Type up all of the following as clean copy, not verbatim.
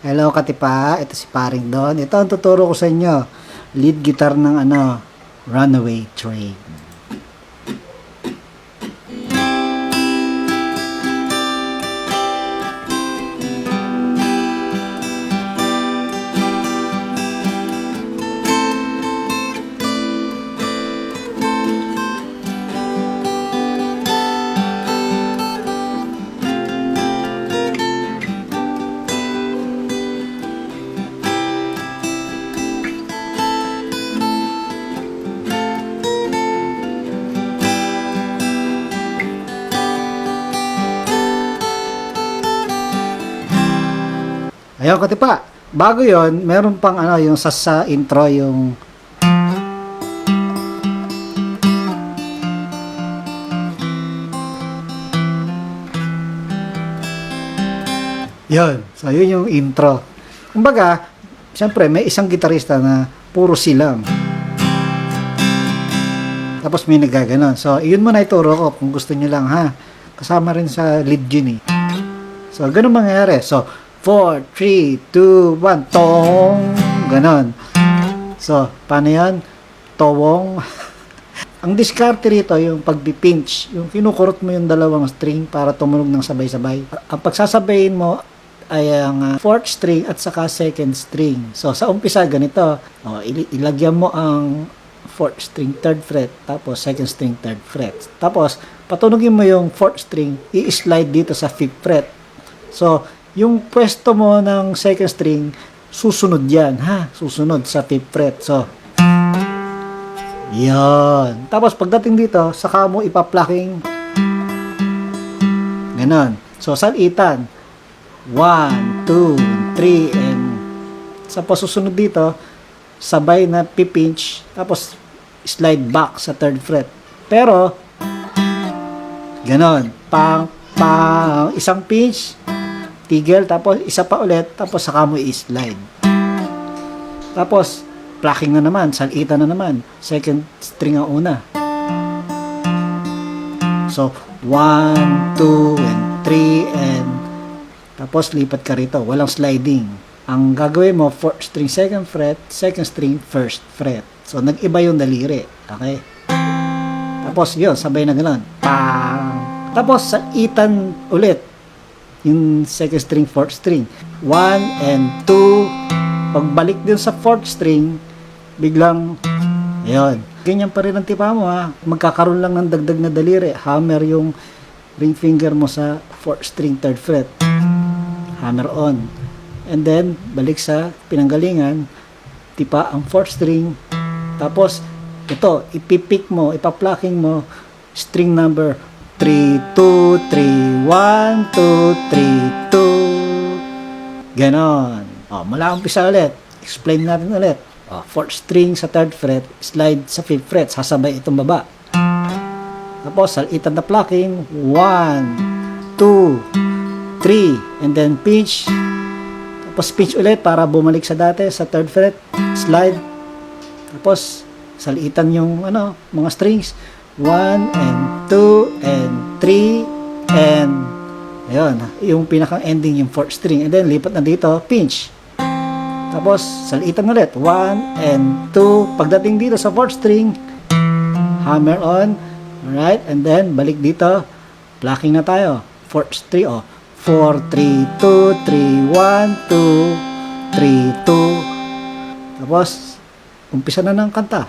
Hello Katipa, ito si Paring Don. Ito ang tuturo ko sa inyo. Lead guitar ng Runaway Train. Ayun Katipa, bago yon meron pang yung sa intro yung yun. So yun yung intro. Kumbaga, siyempre may isang gitarista na puro silang. Tapos may nagaganon. So yun muna ituro ko kung gusto niyo lang ha. Kasama rin sa lead yun eh. So ganun mangyayari. So 4, 3, 2, 1, tong! Ganon. So, paano yan? Towong. Ang diskarte rito, yung pagpipinch. Yung kinukurot mo yung dalawang string para tumunog ng sabay-sabay. Ang pagsasabayin mo ay ang 4th string at saka 2nd string. So, sa umpisa, ganito. Ilagyan mo ang 4th string, 3rd fret, tapos 2nd string, 3rd fret. Tapos, patunogin mo yung 4th string, i-slide dito sa 5th fret. So, yung pwesto mo ng 2nd string, susunod yan, ha? Susunod sa 5th fret. So, yan. Tapos, pagdating dito, saka mo ipa-plucking. Ganon. So, salitan. 1, 2, 3, and sa susunod dito, sabay na pipinch, tapos slide back sa 3rd fret. Pero, ganon. Pang, isang pinch, tigil, tapos isa pa ulit, tapos saka mo i-slide. Tapos, plucking na naman, salitan na naman. 2nd string ang una. So, 1, 2, and 3, and tapos lipat ka rito. Walang sliding. Ang gagawin mo, 4th string, 2nd fret, 2nd string, 1st fret. So, nag-iba yung daliri. Okay? Tapos, yun, sabay na gano'n. Pang! Tapos, salitan ulit. Yung 2nd string, 4th string. 1 and 2. Pagbalik din sa 4th string, biglang, ayun. Ganyan pa rin ang tipa mo ha. Magkakaroon lang ng dagdag na daliri. Hammer yung ring finger mo sa 4th string, 3rd fret. Hammer on. And then, balik sa pinanggalingan, tipa ang 4th string. Tapos, ito, ipipick mo, ipa-plucking mo, string number 3, 2, 3, 1, 2, 3, 2. Ganon. Mula umpisa ulit. Explain natin ulit. 4th string sa 3rd fret, slide sa 5th fret, sasabay itong baba. Tapos, salitan na plucking, 1, 2, 3, and then pinch. Tapos, pinch ulit para bumalik sa dati, sa 3rd fret, slide. Tapos, salitan yung mga strings. 1 and 2 and 3 and ayun, yung pinakang ending yung 4th string, and then lipat na dito, pinch. Tapos salitan ulit, 1 and 2. Pagdating dito sa 4th string, hammer on. Alright, and then balik dito, plucking na tayo, 4th string. 4, 3, 2, 3, 1, 2, 3, 2. Tapos umpisa na ng kanta,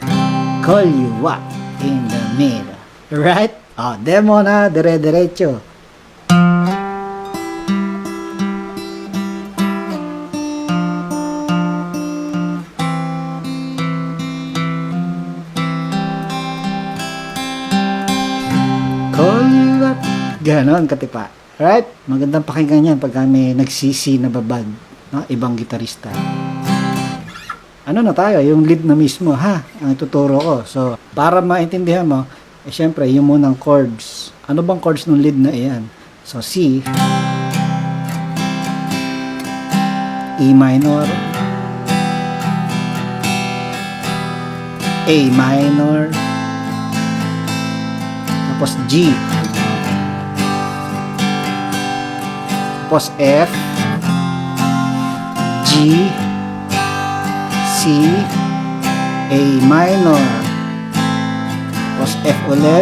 Call You What in the middle. Right? Demo na, dire-diretso. Call you up. Ganon, Katipa. Right? Magandang pakinggan yan pag may nagsisi na babad. Ibang gitarista. Ano na tayo? Yung lead na mismo, ha? Ang ituturo ko. So, para maintindihan mo, syempre, yung munang chords. Ano bang chords ng lead na iyan? So, C, E minor, A minor, tapos G, tapos F, C, A minor, tapos F ulit,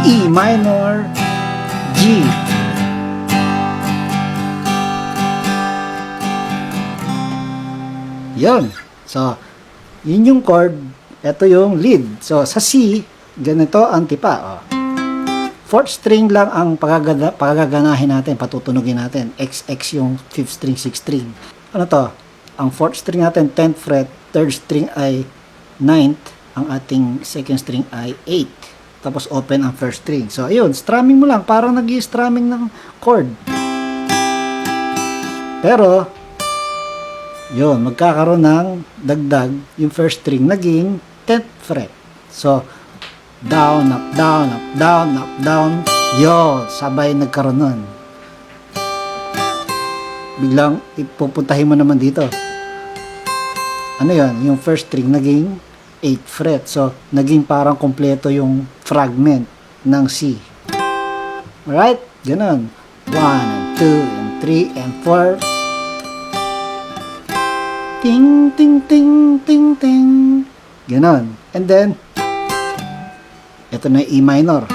E minor, G. Yun. So, yun yung chord. Ito yung lead. So, sa C, ganito ang tipa. Oh. Fourth string lang ang pagaganahin natin, patutunugin natin. XX yung fifth string, sixth string. Ano to? Ang fourth string natin, 10th fret. Third string ay 9th. Ang ating second string ay 8. Tapos open ang first string. So, ayun. Strumming mo lang. Parang nag-i-strumming ng chord. Pero, yun, magkakaroon ng dagdag yung first string naging 10th fret. So, down, up, down, up, down, up, down. Yun, sabay nagkaroon nun. Biglang ipupuntahin mo naman dito. Ano yun? Yung first string naging 8th fret. So, naging parang kompleto yung fragment ng C. Alright? Ganun. 1 and 2 and 3 and 4. Ting, ting, ting, ting, ting. Ganon. And then, ito na E minor.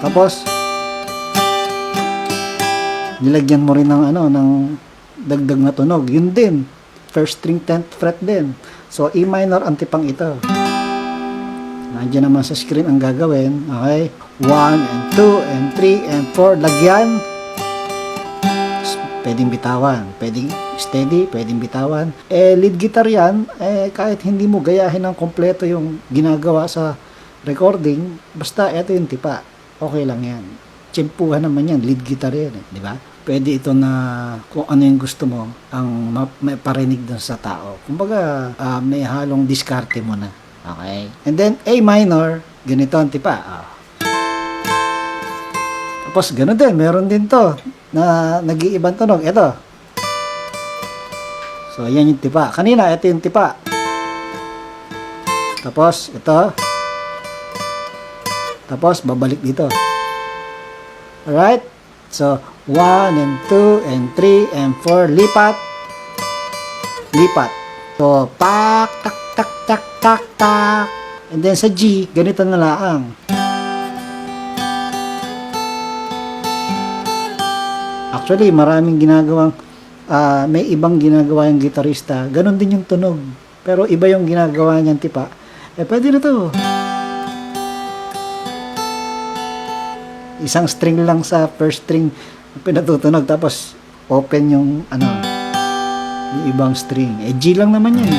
Tapos, nilagyan mo rin ng ng dagdag na tunog. Yun din. First string 10th fret din. So, E minor ang tipang ito. Nandiyan naman sa screen ang gagawin. Okay? 1 and 2 and 3 and 4. Lagyan. Pwedeng bitawan, pwedeng steady, pwedeng bitawan. Lead guitar yan, kahit hindi mo gayahin ng kompleto yung ginagawa sa recording, basta ito yung tipa, okay lang yan. Tsimpuhan naman yan, lead guitar yan, di ba? Pwede ito na kung ano yung gusto mo, ang may parinig dun sa tao. Kumbaga, may halong diskarte mo na. Okay? And then, A minor, ganito ang tipa. Tapos, gano'n din, meron din to na nag-iibang tunog. Ito. So, yan yung tipa. Kanina, ito yung tipa. Tapos, ito. Tapos, babalik dito. Alright? So, 1 and 2 and 3 and 4. Lipat. Lipat. So, pak, tak, tak, tak, tak, tak. And then, sa G, ganito na laang. Actually, maraming ginagawang, may ibang ginagawa yung gitarista. Ganon din yung tunog. Pero iba yung ginagawa niyang tipa. Pwede na to. Isang string lang sa first string pinatutunog. Tapos, open yung, yung ibang string. G lang naman yan.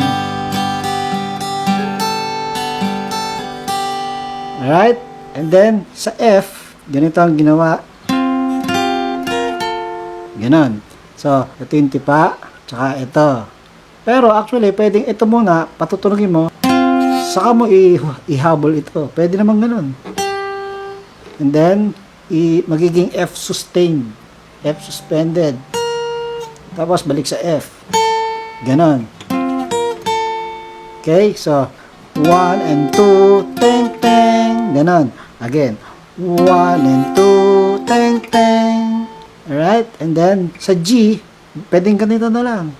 Alright? And then, sa F, ganito ang ginawa. Ganon. So, ito yung tipa, tsaka ito. Pero actually, pwedeng ito muna, patutunugin mo, saka mo ihabol ito. Pwede naman ganon. And then, magiging F sustained. F suspended. Tapos, balik sa F. Ganon. Okay, so, 1 and 2, teng, teng. Ganon. Again, 1 and 2, teng, teng. Alright? And then, sa G, pwedeng ganito na lang.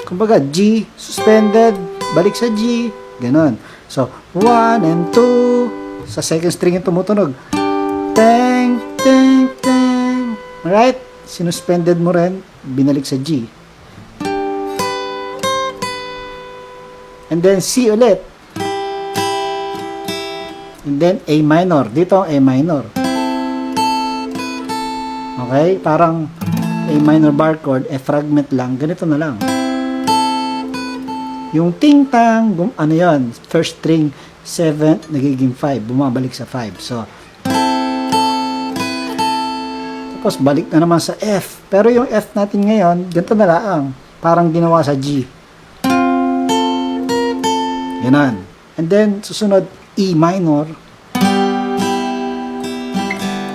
Kumbaga, G, suspended, balik sa G, ganon. So, 1 and 2, sa second string yung tumutunog. Teng, teng, teng. Alright? Sinuspended mo rin, binalik sa G. And then, C ulit. And then, A minor. Dito ang A minor. Okay? Parang A minor bar chord, fragment lang. Ganito na lang. Yung ting-tang, ano yan? First string, 7th, nagiging 5. Bumabalik sa 5. So, tapos balik na naman sa F. Pero yung F natin ngayon, ganito na lang. Parang ginawa sa G. Ganon. And then, susunod, E minor.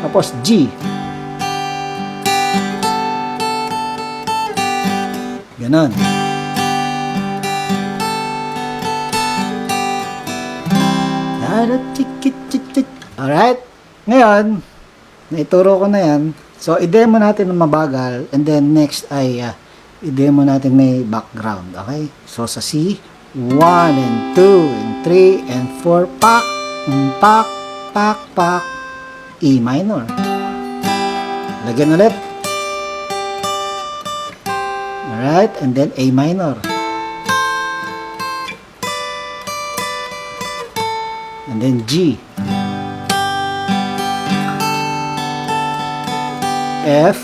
Tapos G. Ganon. Alright? Ngayon, naituro ko na yan. So, i-demo natin ng mabagal, and then next ay i-demo natin may background, okay? So, sa C, 1 and 2 and 3 and 4, pak, pak, pak, pak, E minor. Lagyan ulit. Alright, and then A minor. And then G. F,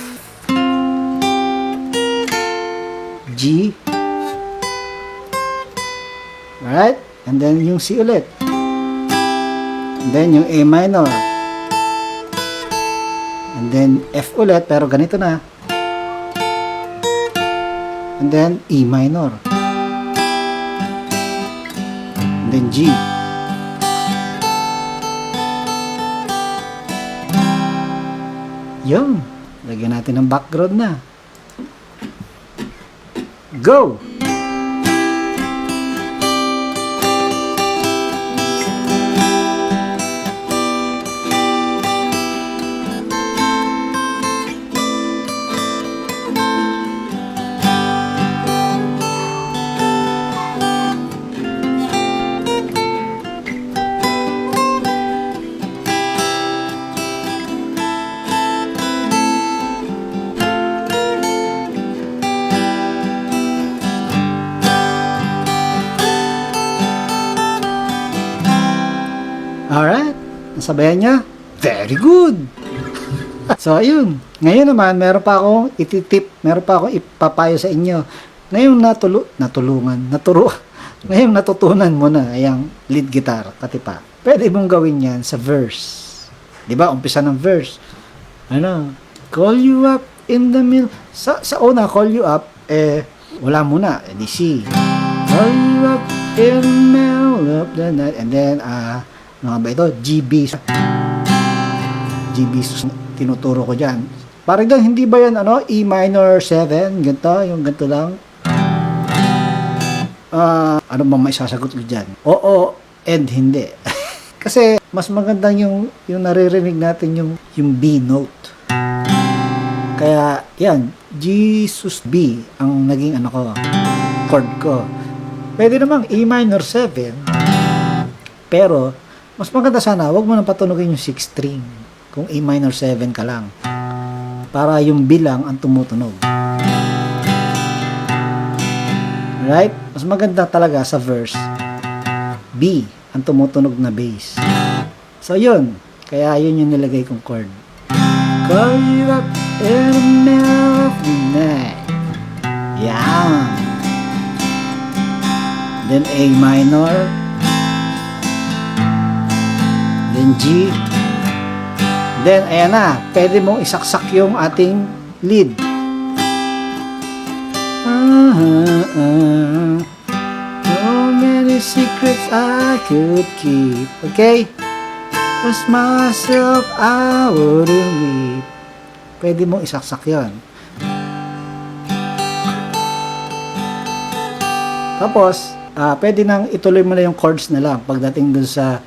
G, alright, and then yung C ulit, and then yung A minor, and then F ulit, pero ganito na, and then E minor, and then G. Yun. Lagyan natin ng background na. Go! Alright, nasabayan niya? Very good! So, ayun. Ngayon naman, meron pa akong ipapayo sa inyo. Ngayong ngayong natutunan mo na yung lead guitar, katipa. Pwede mong gawin yan sa verse. Diba? Umpisa ng verse. Ano? Call you up in the middle. Sa una, call you up, wala muna. Di C. Call you up in the middle of the night. And then, ano ba ito? GB. GB tinuturo ko dyan. Parang doon, hindi ba yan E minor 7? Ganito, yung ganito lang. Ano bang may sasagot ko dyan? Oo and hindi. Kasi mas maganda yung naririnig natin yung B note. Kaya yan, Jesus B ang naging chord ko. Pwede namang E minor 7. Pero mas maganda sana, wag mo nang patunogin yung 6th string kung A minor 7 ka lang. Para yung B lang ang tumutunog. Right? Mas maganda talaga sa verse, B ang tumutunog na bass. So yun, kaya yun yung nilagay kong chord. Call you up in the middle of the night. Yan. Then A minor. Then G. Then, ayan na. Pwede mong isaksak yung ating lead. So many secrets I could keep. Okay? Trust myself, I wouldn't weep. Pwede mong isaksak yun. Tapos, pwede nang ituloy mo na yung chords na lang pagdating dun sa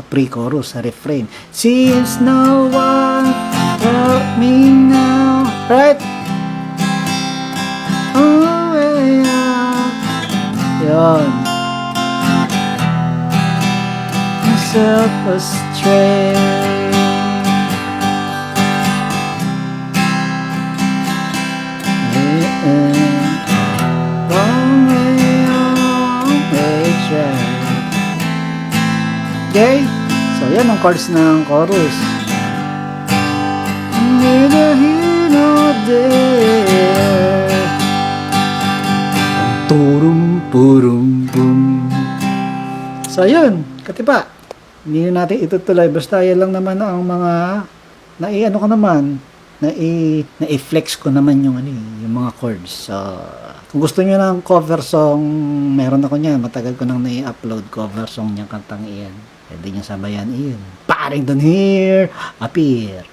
pre-chorus, sa refrain. Since no one help me now, right? Oh, yeah. Yun. Myself astray. Okay? So, yan ang chords ng chorus. Neither here nor there. Turum, purum, bum. So, yun. Katipa. Hindi natin itutuloy. Basta yan lang naman ang mga na-flex ko naman yung mga chords. So, kung gusto niyo ng cover song, meron ako niyan. Matagal ko nang na-upload cover song niyang kantang iyan. Pwede niyo sabayan iyon. Paring doon here, appear.